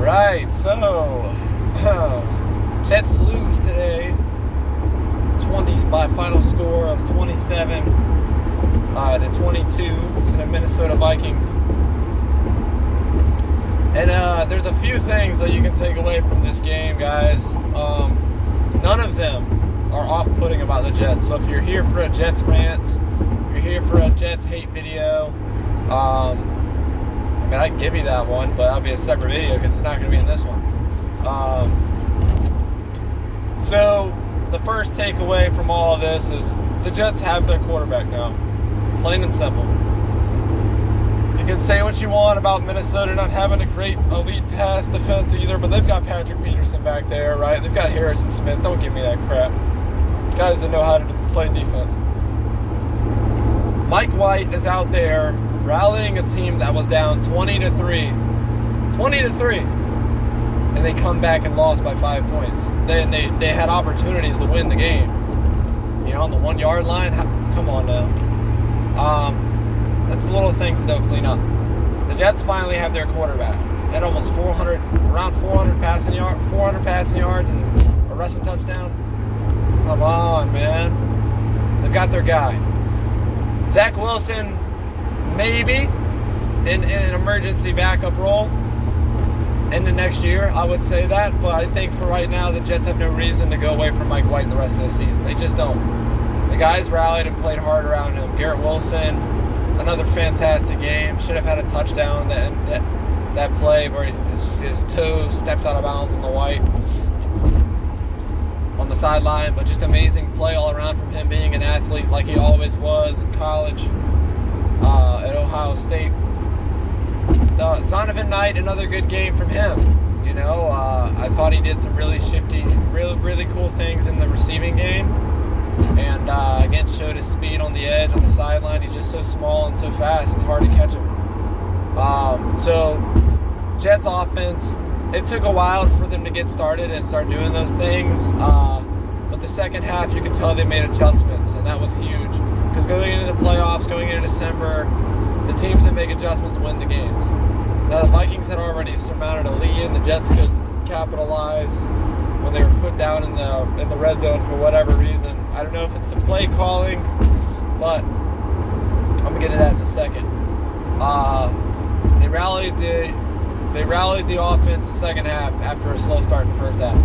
Right, so Jets lose today, by a final score of 27 to 22 to the Minnesota Vikings. And there's a few things that you can take away from this game, guys. None of them are off-putting about the Jets. So if you're here for a Jets rant, if you're here for a Jets hate video, I can give you that one, but that'll be a separate video because it's not going to be in this one. So the first takeaway from all of this is the Jets have their quarterback now. Plain and simple. You can say what you want about Minnesota not having a great elite pass defense either, but they've got Patrick Peterson back there, right? They've got Harrison Smith. Don't give me that crap. Guys that know how to play defense. Mike White is out there rallying a team that was down 20-3. And they come back and lost by 5 points. They had opportunities to win the game. You know, on the 1 yard line. Come on now. That's the little things that they'll clean up. The Jets finally have their quarterback. They had almost 400 passing yards and a rushing touchdown. Come on, man. They've got their guy. Zach Wilson, maybe in an emergency backup role in the next year, I would say that. But I think for right now, the Jets have no reason to go away from Mike White the rest of the season. They just don't. The guys rallied and played hard around him. Garrett Wilson, another fantastic game. Should have had a touchdown that play where his toe stepped out of bounds on the White on the sideline. But just amazing play all around from him, being an athlete like he always was in college at Ohio State. Zonovan Knight, another good game from him. You know, I thought he did some really shifty, really cool things in the receiving game. And again, showed his speed on the edge, on the sideline. He's just so small and so fast, it's hard to catch him. So, Jets offense, it took a while for them to get started and start doing those things. But the second half, you could tell they made adjustments, and that was huge. Because going into the playoffs, going into December, the teams that make adjustments win the games. Now, the Vikings had already surmounted a lead, and the Jets could capitalize when they were put down in the red zone for whatever reason. I don't know if it's the play calling, but I'm gonna get to that in a second. They rallied the offense the second half after a slow start in the first half.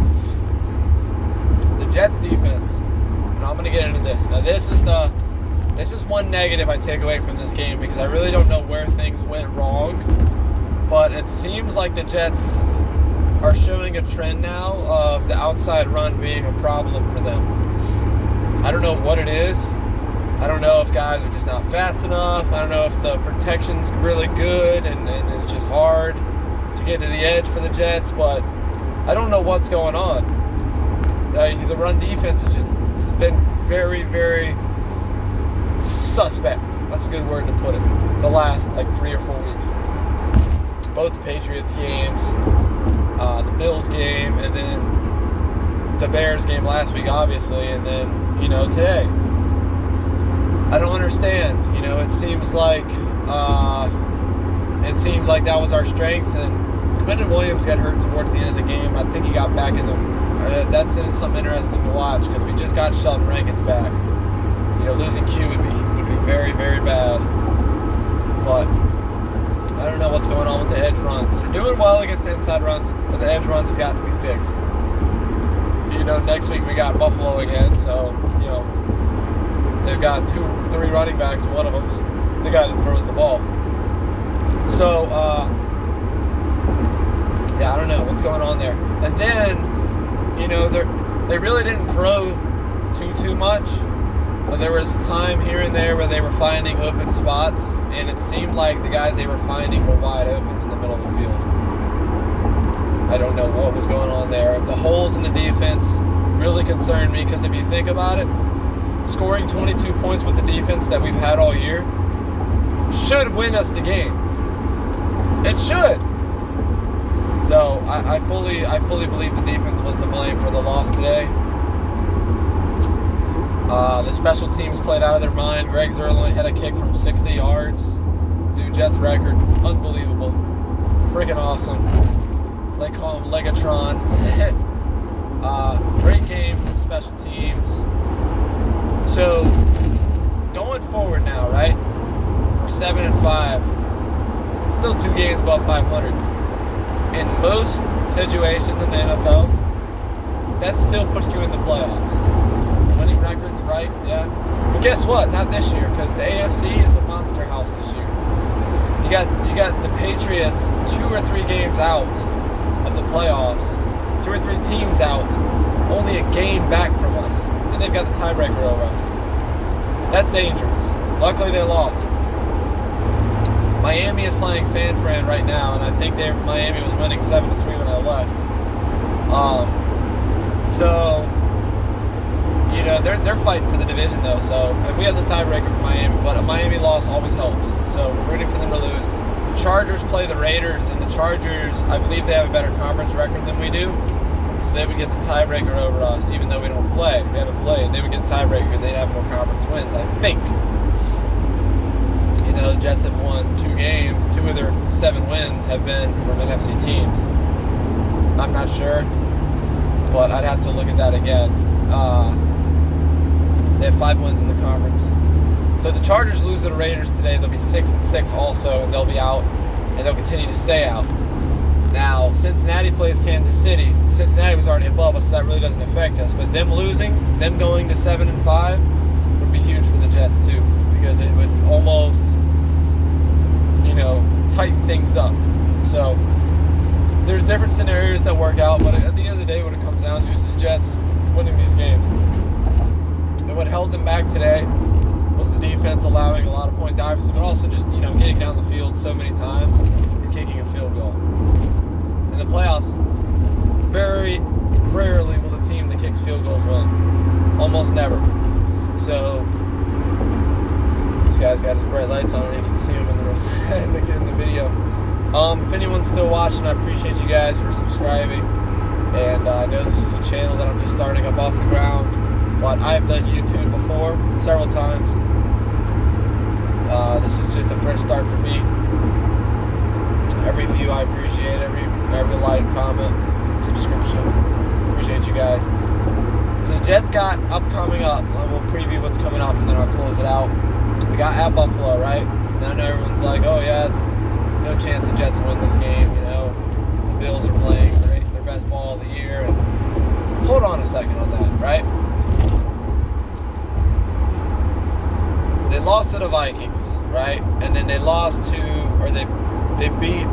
The Jets defense, and I'm gonna get into this. Now this is one negative I take away from this game because I really don't know where things went wrong, but it seems like the Jets are showing a trend now of the outside run being a problem for them. I don't know what it is. I don't know if guys are just not fast enough. I don't know if the protection's really good and it's just hard to get to the edge for the Jets, but I don't know what's going on. The run defense has been very, very suspect. That's a good word to put it. The last 3 or 4 weeks. Both the Patriots games, the Bills game, and then the Bears game last week, obviously, and then, today. I don't understand. It seems like that was our strength, and Quentin Williams got hurt towards the end of the game. I think he got back in that's something interesting to watch because we just got Sheldon Rankins back. Losing Q would be very, very bad. But I don't know what's going on with the edge runs. They're doing well against the inside runs, but the edge runs have got to be fixed. Next week we got Buffalo again, so, they've got 2-3 running backs, and one of them's the guy that throws the ball. So, I don't know what's going on there. And then, they really didn't throw too much. But there was time here and there where they were finding open spots, and it seemed like the guys they were finding were wide open in the middle of the field. I don't know what was going on there. The holes in the defense really concerned me because if you think about it, scoring 22 points with the defense that we've had all year should win us the game. It should. So I fully believe the defense was to blame for the loss today. The special teams played out of their mind. Greg Zerline had a kick from 60 yards. New Jets record. Unbelievable. Freaking awesome. They call him Legatron. Great game from special teams. So, going forward now, right? We're 7-5. Still 2 games above 500. In most situations in the NFL, that still puts you in the playoffs. Winning records, right? Yeah. But guess what? Not this year, because the AFC is a monster house this year. You got the Patriots 2 or 3 games out of the playoffs. 2 or 3 teams out. Only a game back from us. And they've got the tiebreaker over us. That's dangerous. Luckily, they lost. Miami is playing San Fran right now, and I think Miami was winning 7-3 when I left. So, you know, they're fighting for the division though. So, and we have the tiebreaker for Miami, but a Miami loss always helps. So we're rooting for them to lose. The Chargers play the Raiders, and the Chargers, I believe they have a better conference record than we do. So they would get the tiebreaker over us, even though we don't play. We haven't played. They would get the tiebreaker because they'd have more conference wins, I think. You know, the Jets have won 2 games. 2 of their 7 wins have been from NFC teams. I'm not sure, but I'd have to look at that again. They have 5 wins in the conference. So if the Chargers lose to the Raiders today, they'll be 6-6 also, and they'll be out, and they'll continue to stay out. Now, Cincinnati plays Kansas City. Cincinnati was already above us, so that really doesn't affect us. But them losing, them going to 7-5, would be huge for the Jets too, because it would almost, you know, tighten things up. So there's different scenarios that work out, but at the end of the day, what it comes down to is the Jets winning these games. And what held them back today was the defense allowing a lot of points, obviously, but also just, you know, getting down the field so many times and kicking a field goal. In the playoffs, very rarely will the team that kicks field goals win. Almost never. So this guy's got his bright lights on, and you can see him in the video. If anyone's still watching, I appreciate you guys for subscribing. And I know this is a channel that I'm just starting up off the ground, but I've done YouTube before several times. This is just a fresh start for me. Every view I appreciate, every like, comment, subscription. Appreciate you guys. So the Jets got coming up. We'll preview what's coming up, and then I'll close it out. We got at Buffalo, right? And I know everyone's like, oh yeah, it's no chance the Jets win this game. You know, the Bills are playing their best ball of the year. And hold on a second on that, right? They lost to the Vikings, right? And then they lost to, or they beat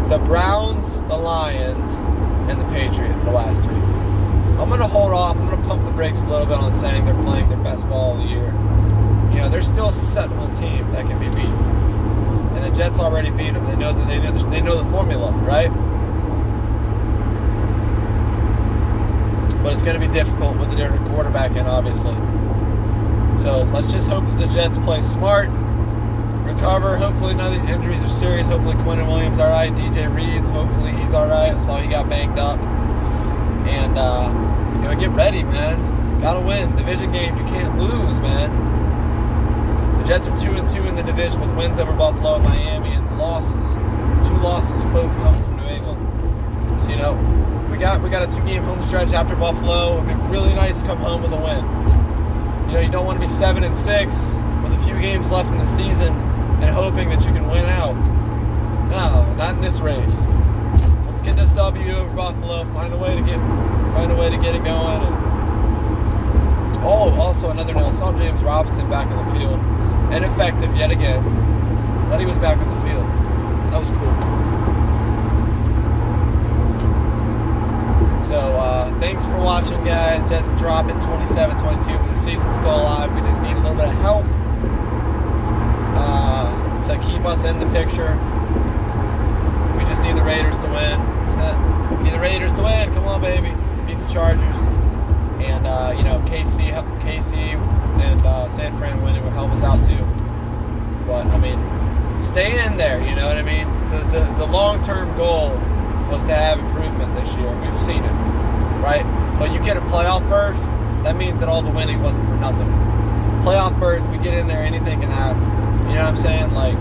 the Browns, the Lions, and the Patriots, the last 3. I'm going to hold off. I'm going to pump the brakes a little bit on saying they're playing their best ball of the year. You know, they're still a susceptible team that can be beat. And the Jets already beat them. They know the formula, right? But it's going to be difficult with a different quarterback in, obviously. So let's just hope that the Jets play smart, recover. Hopefully none of these injuries are serious. Hopefully Quentin Williams all right. DJ Reed, hopefully he's all right. I saw he got banged up. And, you know, get ready, man. Got to win. Division games, you can't lose, man. The Jets are 2-2 in the division with wins over Buffalo and Miami, and losses. 2 losses both come from New England. So, you know, we got a 2-game home stretch after Buffalo. It'd be really nice to come home with a win. You know, you don't want to be 7-6 with a few games left in the season and hoping that you can win out. No, not in this race. So let's get this W over Buffalo. Find a way to get it going. And also another note. I saw James Robinson back in the field, ineffective yet again, but he was back in the field. That was cool. So, thanks for watching, guys. Jets drop at 27-22, but the season's still alive. We just need a little bit of help to keep us in the picture. We just need the Raiders to win. Need the Raiders to win. Come on, baby. Beat the Chargers. And, you know, KC and San Fran winning would help us out, too. But, I mean, stay in there, you know what I mean? The long-term goal was to have improvement this year. We've seen it, right? But you get a playoff berth, that means that all the winning wasn't for nothing. Playoff berth, we get in there, anything can happen. You know what I'm saying? Like,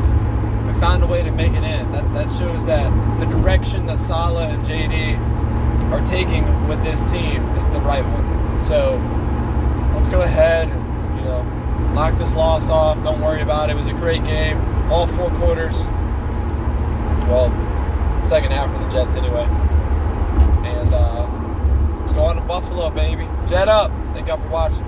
We found a way to make it in. That shows that the direction that Salah and JD are taking with this team is the right one. So let's go ahead and, knock this loss off. Don't worry about it. It was a great game. All 4 quarters. Well, second half for the Jets anyway. And let's go on to Buffalo, baby. Jet up. Thank y'all for watching.